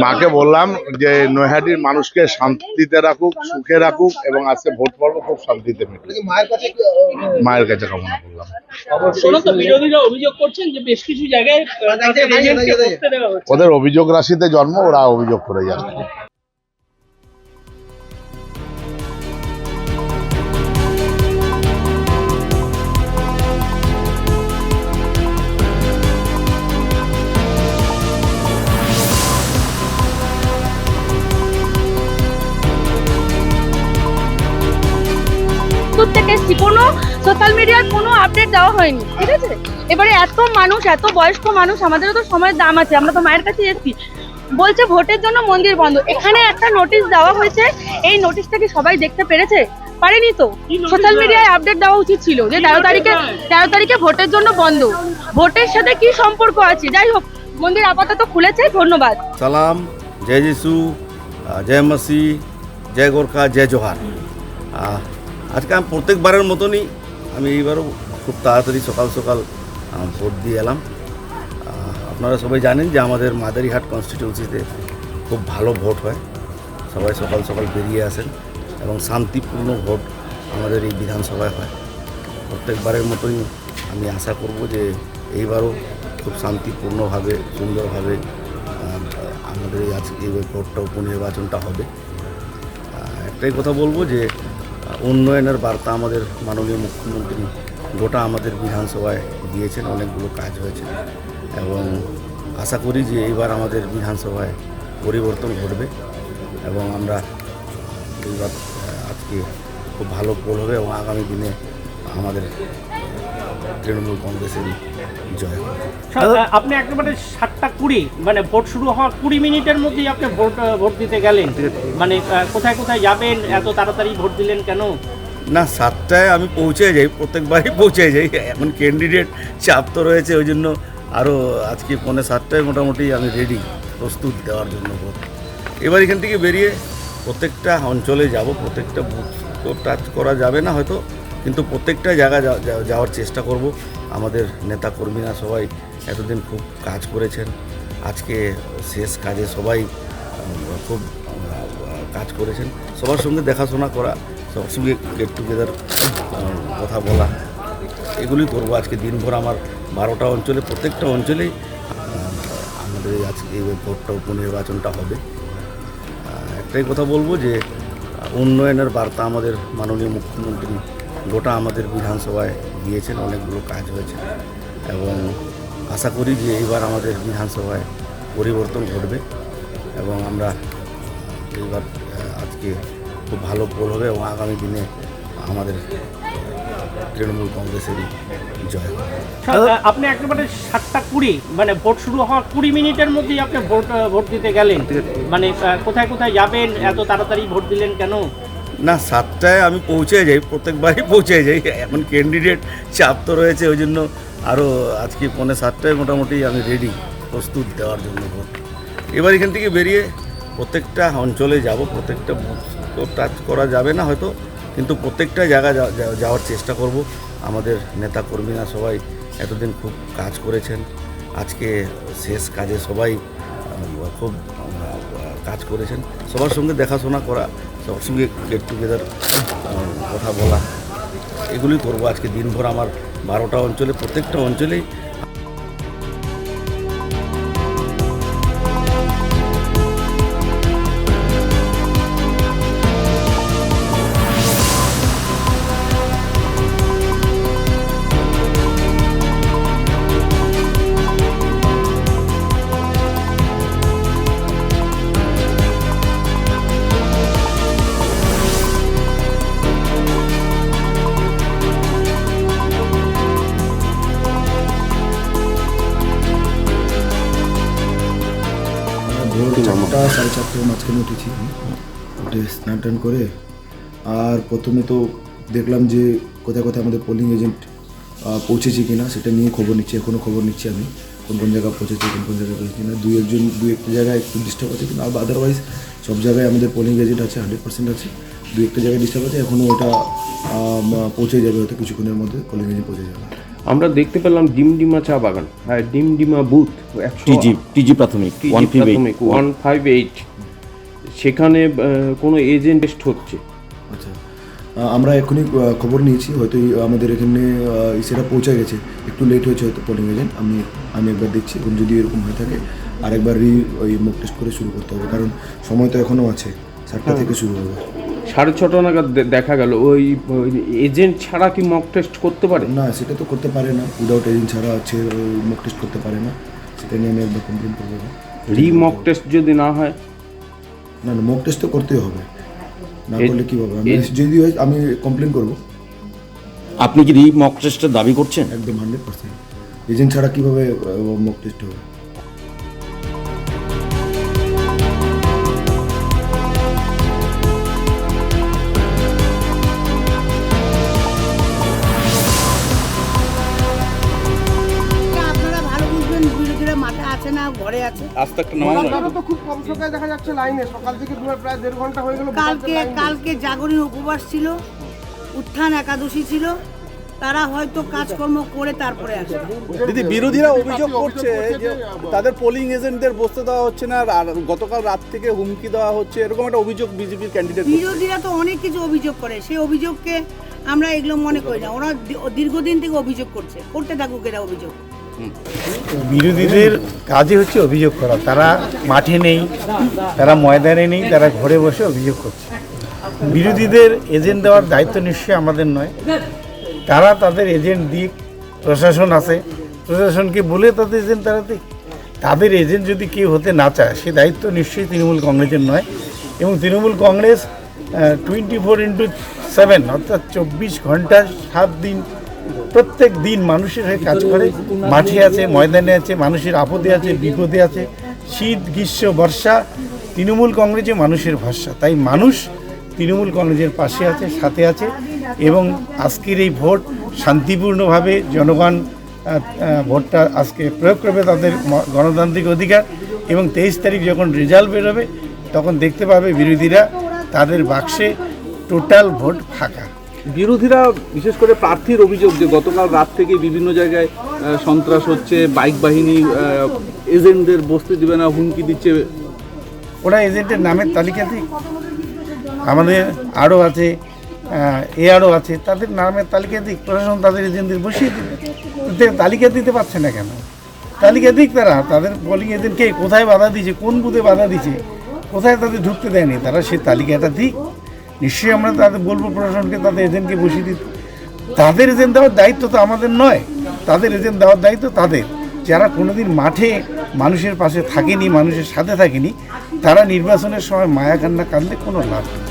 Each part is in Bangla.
মাকে বললাম যে নৈহাটির মানুষকে শান্তিতে রাখুক, সুখে রাখুক এবং আজকে ভোট পর্ব খুব শান্তিতে মিটুক। মায়ের কাছে কামনা করলাম। বিরোধীরা অভিযোগ করছেন যে বেশ কিছু জায়গায় ওদের অভিযোগ রাশিতে জন্ম, ওরা অভিযোগ করে যাচ্ছে। থেকে কোনো সোশ্যাল মিডিয়ার কোনো আপডেট দেওয়া হয়নি, ঠিক আছে। এবারে এত মানুষ, এত বয়স্ক মানুষ, আমাদেরও তো সময়ের দাম আছে। আমরা তো মায়ের কাছে এসেছি, বলছে ভোটের জন্য মন্দির বন্ধ। এখানে একটা নোটিশ দেওয়া হয়েছে, এই নোটিশটা কি সবাই দেখতে পেরেছে? পারেনি তো। সোশ্যাল মিডিয়ায় আপডেট দেওয়া উচিত ছিল যে 13 তারিখে ভোটের জন্য বন্ধ। ভোটের সাথে কি সম্পর্ক আছে? যাই হোক, মন্দির আপাতত খুলেছে। ধন্যবাদ। সালাম, জয় যিশু, জয় মাসি, জয় গোর্খা, জয় জোহার। আজকে আমি প্রত্যেকবারের মতনই আমি এইবারও খুব তাড়াতাড়ি সকাল সকাল ভোট দিয়ে এলাম। আপনারা সবাই জানেন যে আমাদের মাদারিহাট কনস্টিটিউন্সিতে খুব ভালো ভোট হয়, সবাই সকাল সকাল বেরিয়ে আসেন এবং শান্তিপূর্ণ ভোট আমাদের এই বিধানসভায় হয়। প্রত্যেকবারের মতোই আমি আশা করব যে এইবারও খুব শান্তিপূর্ণভাবে, সুন্দরভাবে আমাদের এই আজকে এই ভোটটা, উপনির্বাচনটা হবে। একটাই কথা বলবো যে উন্নয়নের বার্তা আমাদের মাননীয় মুখ্যমন্ত্রী গোটা আমাদের বিধানসভায় দিয়েছেন, অনেকগুলো কাজ হয়েছে এবং আশা করি যে এইবার আমাদের বিধানসভায় পরিবর্তন ঘটবে এবং আমরা এইবার আজকে খুব ভালো পোল হবে এবং আগামী দিনে আমাদের তৃণমূল কংগ্রেসেরই জয় হবে। আপনি একেবারে 7:20 মানে ভোট শুরু হওয়ার 20 মিনিটের মধ্যেই আপনি ভোট দিতে গেলেন, মানে কোথায় কোথায় যাবেন? এত তাড়াতাড়ি ভোট দিলেন কেন? না, 7টায় আমি পৌঁছে যাই, প্রত্যেকবারই পৌঁছে যাই। এখন ক্যান্ডিডেট চাপ তো রয়েছে, ওই জন্য আরও আজকে 7:45 মোটামুটি আমি রেডি, প্রস্তুত দেওয়ার জন্য ভোট। এবার এখান থেকে বেরিয়ে প্রত্যেকটা অঞ্চলে যাব, প্রত্যেকটা বুথ তো টাচ করা যাবে না হয়তো, কিন্তু প্রত্যেকটা জায়গা যাওয়ার চেষ্টা করব। আমাদের নেতাকর্মীরা সবাই এতদিন খুব কাজ করেছেন, আজকে শেষ কাজে সবাই খুব কাজ করেছেন। সবার সঙ্গে দেখাশোনা করা, সবার সঙ্গে গেট টুগেদার কথা বলা, এগুলি করবো আজকে দিনভর। আমার 12টা অঞ্চলে, প্রত্যেকটা অঞ্চলেই আমাদের আজকে এই ভোটটা, উপনির্বাচনটা হবে। একটাই কথা বলবো যে উন্নয়নের বার্তা আমাদের মাননীয় মুখ্যমন্ত্রী গোটা আমাদের বিধানসভায় দিয়েছেন, অনেকগুলো কাজ হয়েছে এবং আশা করি যে এইবার আমাদের বিধানসভায় পরিবর্তন ঘটবে এবং আমরা এইবার আজকে খুব ভালো পোল হবে এবং আগামী দিনে আমাদের তৃণমূল কংগ্রেসেরই জয় হবে। আপনি একেবারে 7:20 মানে ভোট শুরু হওয়ার 20 মিনিটের মধ্যেই আপনি ভোট দিতে গেলেন, মানে কোথায় কোথায় যাবেন? এত তাড়াতাড়ি ভোট দিলেন কেন? না, 7টায় আমি পৌঁছে যাই, প্রত্যেকবারই পৌঁছে যাই। এখন ক্যান্ডিডেট চাপ তো রয়েছে, ওই জন্য আরও আজকে 7:45 মোটামুটি আমি রেডি, প্রস্তুত দেওয়ার জন্য ভোট। এবার এখান থেকে বেরিয়ে প্রত্যেকটা অঞ্চলে যাব, প্রত্যেকটা বুথ তো টাচ করা যাবে না হয়তো, কিন্তু প্রত্যেকটা জায়গা যাওয়ার চেষ্টা করব। আমাদের নেতাকর্মীরা সবাই এতদিন খুব কাজ করেছেন, আজকে শেষ কাজে সবাই খুব কাজ করেছেন। সবার সঙ্গে দেখাশোনা করা, সবার সঙ্গে গেট টুগেদার কথা বলা, এগুলি করবো আজকে দিনভর। আমার 12টা অঞ্চলে, প্রত্যেকটা অঞ্চলেই ভোর 4টা 4:30 মাঝখানে উঠেছি, উঠে স্নান টান করে আর প্রথমে তো দেখলাম যে কোথায় কোথায় আমাদের পোলিং এজেন্ট পৌঁছেছে কিনা সেটা নিয়ে খবর নিচ্ছি। এখনও খবর নিচ্ছি আমি কোন কোন জায়গায় পৌঁছেছে, কোন জায়গায় পৌঁছেছে না। দু একটা জায়গায় একটু ডিস্টার্ব আছে, কিন্তু আদারওয়াইজ সব জায়গায় আমাদের পোলিং এজেন্ট আছে, 100% আছে। দু একটা জায়গায় ডিস্টার্ব আছে, এখনও ওটা পৌঁছে যাবে, হয়তো কিছুক্ষণের মধ্যে পোলিং এজেন্ট পৌঁছে যাবে। আমরা দেখতে পেলাম ডিমডিমা চা বাগান, হ্যাঁ ডিমডিমা বুথ টিজি প্রাথমিক 158 সেখানে কোনো এজেন্ট টেস্ট হচ্ছে। আচ্ছা, আমরা এখনই খবর নিয়েছি, হয়তো আমাদের এখানে সেটা পৌঁছে গেছে, একটু লেট হয়েছে হয়তো পোলিং এজেন্ট। আমি একবার দেখছি, এবং যদি এরকম হয়ে থাকে আরেকবার ওই মক টেস্ট করে শুরু করতে হবে, কারণ সময় তো এখনও আছে, 7টা থেকে শুরু হবে। 6:30 নাগাদ দেখা গেল। ওই এজেন্ট ছাড়া কি মক টেস্ট করতে পারে? না, সেটা তো করতে পারে না, উইদাউট এজেন্ট ছাড়া আছে মক টেস্ট করতে পারে না, সেটা নিয়ে আমি একবার কমপ্লেন করবো। মক টেস্ট যদি না হয়? না, মক টেস্ট তো করতেই হবে, না করলে কী হবে? যদি হয় আমি কমপ্লেন করবো। আপনি কি মক টেস্টের দাবি করছেন? একদম 100%। এজেন্ট ছাড়া কীভাবে মক টেস্ট হবে? আপনারা ভালো বুঝবেন, বিরোধীরা মাঠে আছে না ঘরে আছে। তো খুব কম সংখ্যায় দেখা যাচ্ছে লাইনে, সকাল থেকে প্রায় 1.5 ঘন্টা হয়ে গেল। কালকে জাগরণী উপবাস ছিল, উত্থান একাদশী ছিল, তারা হয়তো কাজকর্ম করে তারপরে আসবে। দিদি, বিরোধীরা অভিযোগ করছে যে তাদের পোলিং এজেন্টদের বসতে দেওয়া হচ্ছে না, আর গতকাল রাত থেকে হুমকি দেওয়া হচ্ছে, এরকম একটা অভিযোগ বিজেপির ক্যান্ডিডেট। বিরোধীরা তো অনেক কিছু অভিযোগ করে, সেই অভিযোগকে আমরা এগুলো মনে করি না। ওরা দীর্ঘদিন থেকে অভিযোগ করতে থাকুক এরা অভিযোগ। বিরোধীদের কাজই হচ্ছে অভিযোগ করা। তারা মাঠে নেই, তারা ময়দানে নেই, তারা ঘরে বসে অভিযোগ করছে। বিরোধীদের এজেন্ট দেওয়ার দায়িত্ব নিশ্চয়ই আমাদের নয়। তারা তাদের এজেন্ট দিক, প্রশাসন আছে, প্রশাসনকে বলে তাদের এজেন্ট তারা দিক। তাদের এজেন্ট যদি কেউ হতে না চায়, সে দায়িত্ব নিশ্চয়ই তৃণমূল কংগ্রেসের নয়। এবং তৃণমূল কংগ্রেস 24/7 অর্থাৎ 24 ঘন্টা 7 দিন প্রত্যেক দিন মানুষের হয়ে কাজ করে, মাঠে আছে, ময়দানে আছে, মানুষের আপদে আছে, বিপদে আছে। শীত, গ্রীষ্ম, বর্ষা, তৃণমূল কংগ্রেসে মানুষের ভরসা। তাই মানুষ তৃণমূল কংগ্রেসের পাশে আছে, সাথে আছে। এবং আজকের এই ভোট শান্তিপূর্ণভাবে জনগণ ভোটটা আজকে প্রয়োগ করবে, তাদের গণতান্ত্রিক অধিকার। এবং 23 তারিখ যখন রেজাল্ট বেরোবে, তখন দেখতে পাবে বিরোধীরা তাদের বাক্সে টোটাল ভোট ফাঁকা। বিরোধীরা বিশেষ করে প্রার্থীর অভিযোগ যে গতকাল রাত থেকে বিভিন্ন জায়গায় সন্ত্রাস হচ্ছে, বাইক বাহিনী এজেন্টদের বসতে দেবে না, হুমকি দিচ্ছে। ওরা এজেন্টের নামের তালিকা দিক, আমাদের আরও আছে, আরও আছে, তাদের নামের তালিকা দিক, প্রশাসন তাদের এজেন্টদের বসিয়ে দিবে। তালিকা দিতে পারছে না কেন? তালিকা দিক তারা, তাদের পোলিং এজেন্টকে কোথায় বাধা দিয়েছে, কোন বুথে বাধা দিয়েছে, কোথায় তাদের ঢুকতে দেয়নি, তারা সেই তালিকাটা দিক। নিশ্চয়ই আমরা তাদের বলবো প্রশাসনকে তাদের এজেন্টকে বসিয়ে দিতে। তাদের এজেন্ট দেওয়ার দায়িত্ব তো আমাদের নয়, তাদের এজেন্ট দেওয়ার দায়িত্ব তাদের। যারা কোনোদিন মাঠে মানুষের পাশে থাকেনি, মানুষের সাথে থাকেনি, তারা নির্বাচনের সময় মায়া কান্না কাঁদলে কোনো লাভ নেই।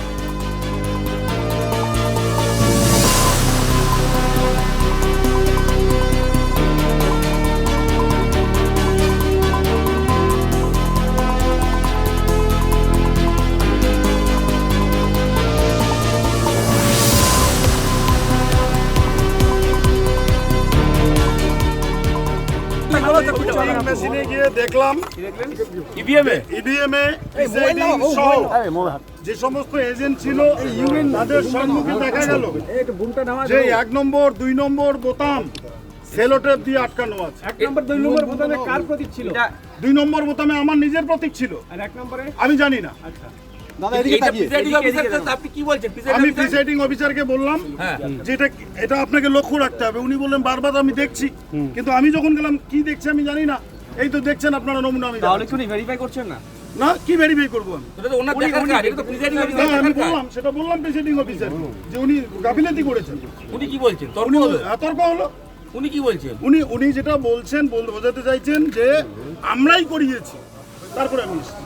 মেশিনে গিয়ে দেখলাম ইভিএমে যে সমস্ত এজেন্ট ছিল তাদের সম্মুখে দেখা গেল যে 1 নম্বর 2 নম্বর বোতাম সেলোটেপ দিয়ে আটকানো আছে। 1 নম্বর 2 নম্বর বোতামে কার প্রতীক ছিল? 2 নম্বর বোতামে আমার নিজের প্রতীক ছিল, আর 1 নম্বরে আমি জানি না। আমি প্রিসাইডিং অফিসারকে বললাম যে এটা আপনাকে লক্ষ্য রাখতে হবে। উনি বললেন বারবার আমি দেখছি, কিন্তু আমি যখন গেলাম কি দেখছি আমি জানি না। এই তো দেখছেন আপনারা নমুনা, আমি তাহলে কি ভেরিফাই করছেন না? না, কি ভেরিফাই করবো আমি? আমি বললাম, সেটা বললাম প্রিসাইডিং অফিসার যে উনি গাফিলতি করেছেন। উনি কি বলছেন? তর্ক হলো। উনি কি বলছেন? উনি যেটা বলছেন বোঝাতে চাইছেন যে আমরাই করিয়েছি, তারপরে আমি এসেছি।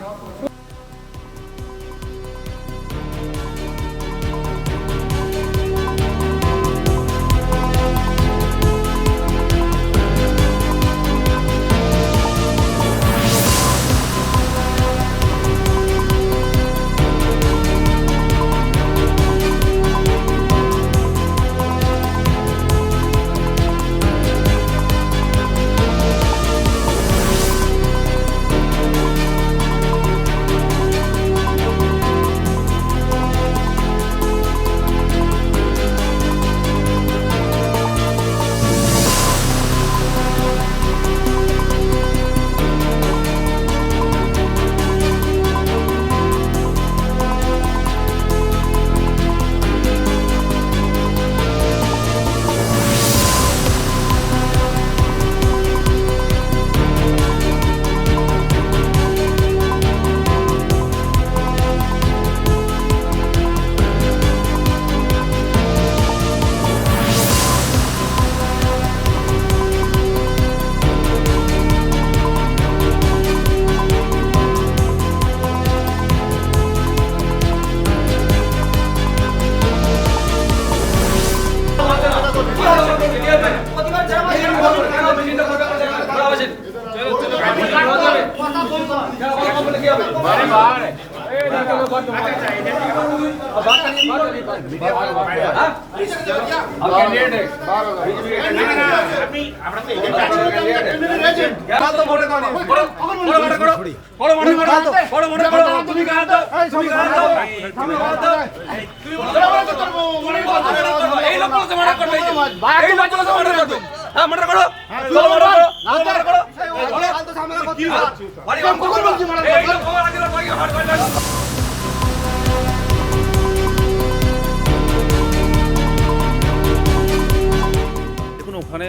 দেখুন ওখানে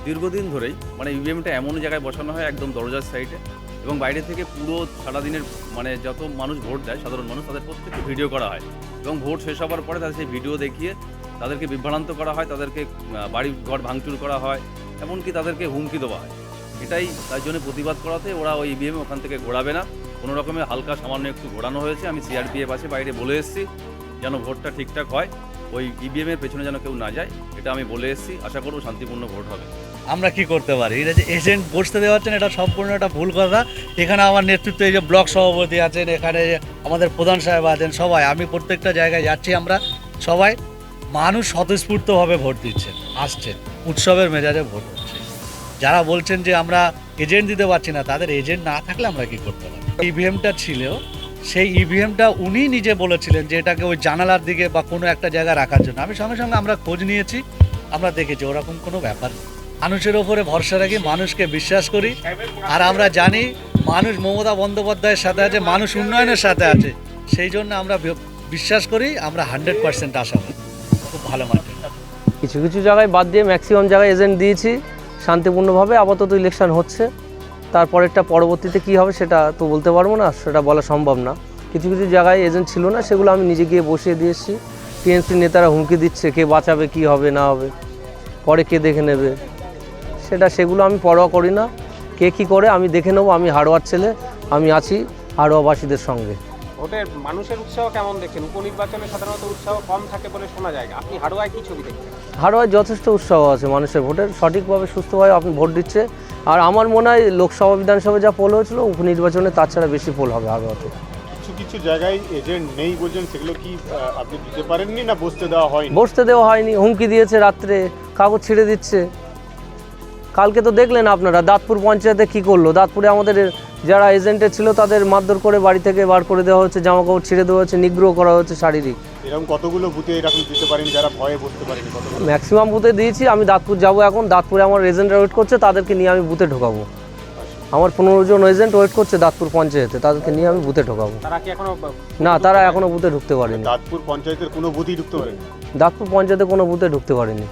দীর্ঘদিন ধরেই মানে ইভিএমটা এমন জায়গায় বসানো হয় একদম দরজার সাইডে, এবং বাইরে থেকে পুরো সারাদিনের মানে যত মানুষ ভোট দেয় সাধারণ মানুষ তাদের প্রত্যেককে ভিডিও করা হয়, এবং ভোট শেষ হওয়ার পরে তাদের সেই ভিডিও দেখিয়ে তাদেরকে বিভ্রান্ত করা হয়, তাদেরকে বাড়ি ঘর ভাঙচুর করা হয়, এমনকি তাদেরকে হুমকি দেওয়া হয়। এটাই তার জন্য প্রতিবাদ করাতে ওরা ওই ইভিএম ওখান থেকে ঘোরাবে না, কোনো রকমের হালকা সামান্য একটু ঘোরানো হয়েছে। আমি সিআরপিএফ আছে বাইরে বলে এসেছি যেন ভোটটা ঠিকঠাক হয়, ওই ইভিএমের পেছনে যেন কেউ না যায়, এটা আমি বলে এসেছি। আশা করব শান্তিপূর্ণ ভোট হবে। আমরা কি করতে পারি? এটা যে এজেন্ট বসতে দেওয়া হচ্ছেন এটা সম্পূর্ণ একটা ভুল কথা। এখানে আমার নেতৃত্বে এই যে ব্লক সভাপতি আছেন, এখানে আমাদের প্রধান সাহেব আছেন, সবাই আমি প্রত্যেকটা জায়গায় যাচ্ছি, আমরা সবাই মানুষ স্বতঃস্ফূর্তভাবে ভোট দিচ্ছেন, আসছেন, উৎসবের মেজাজে ভোট হচ্ছে। যারা বলছেন যে আমরা এজেন্ট দিতে পারছি না, তাদের এজেন্ট না থাকলে আমরা কি করতে পারি? ইভিএমটা ছিল, সেই ইভিএমটা উনি নিজে বলেছিলেন যে এটাকে ওই জানালার দিকে বা কোনো একটা জায়গায় রাখার জন্য। আমি সঙ্গে সঙ্গে আমরা খোঁজ নিয়েছি, আমরা দেখেছি ওরকম কোনো ব্যাপার নেই। মানুষের ওপরে ভরসা রাখি, মানুষকে বিশ্বাস করি, আর আমরা জানি মানুষ মমতা বন্দ্যোপাধ্যায়ের সাথে আছে, মানুষ উন্নয়নের সাথে আছে, সেই জন্য আমরা বিশ্বাস করি, আমরা 100% আশা করি খুব ভালো মাঠে। কিছু কিছু জায়গায় বাদ দিয়ে ম্যাক্সিমাম জায়গায় এজেন্ট দিয়েছি শান্তিপূর্ণভাবে। আপাতত ইলেকশন হচ্ছে, তারপরেরটা পরবর্তীতে কী হবে সেটা তো বলতে পারবো না, সেটা বলা সম্ভব না। কিছু কিছু জায়গায় এজেন্ট ছিল না, সেগুলো আমি নিজে গিয়ে বসিয়ে দিয়ে এসেছি। টিএমসি নেতারা হুমকি দিচ্ছে কে বাঁচাবে, কী হবে না হবে, পরে কে দেখে নেবে, সেগুলো আমি পরোয়া করি না। কে কী করে আমি দেখে নেবো। আমি হাড়োয়ার ছেলে, আমি আছি হাড়োয়াবাসীদের সঙ্গে। ভোটের মানুষের উৎসাহ কেমন দেখেন? উপনির্বাচনে সাধারণত উৎসাহ কম থাকে বলে শোনা যায়, আপনি হাড়োয়ায় কি ছবি দেখছেন? হাড়োয়ায় যথেষ্ট উৎসাহ আছে মানুষের, ভোটের সঠিকভাবে সুস্থভাবে আপনি ভোট দিচ্ছে। আর আমার মনে হয় লোকসভা বিধানসভা যা পোল হয়েছিল, উপনির্বাচনে তার ছাড়া বেশি পোল হবে হাড়োয়াতে। কিছু কিছু জায়গায় এজেন্ট নেই বলছেন, সেগুলো কি আপনি দিতে পারেননি না বসতে দেওয়া হয়নি? বসতে দেওয়া হয়নি, হুমকি দিয়েছে, রাত্রে কাগজ ছিঁড়ে দিচ্ছে। কালকে তো দেখলেন আপনারা দাঁতপুর পঞ্চায়েতে কী করলো। দাঁতপুরে আমাদের যারা এজেন্টে ছিল তাদের মারধর করে বাড়ি থেকে বার করে দেওয়া হচ্ছে, জামাকাপড় ছিঁড়ে দেওয়া হচ্ছে, নিগ্রহ করা হচ্ছে শারীরিক। এরকম কতগুলো বুথে এরকম দিতে পারেন যারা ভয়ে বসতে পারেনি? ম্যাক্সিমাম বুথে দিয়েছি। আমি দাঁতপুর যাব এখন, দাঁতপুরে আমার এজেন্টরা ওয়েট করছে, তাদেরকে নিয়ে আমি বুথে ঢোকাবো। আমার 15 জন এজেন্ট ওয়েট করছে দাঁতপুর পঞ্চায়েতে, তাদেরকে নিয়ে আমি বুথে ঢোকাবো। তারা কি এখনো? না, তারা এখনো বুথে ঢুকতে পারেনি। দাঁতপুর পঞ্চায়েতের কোনো বুথই ঢুকতে পারেনি? দাঁতপুর পঞ্চায়েতে কোনো বুথে ঢুকতে পারেনি।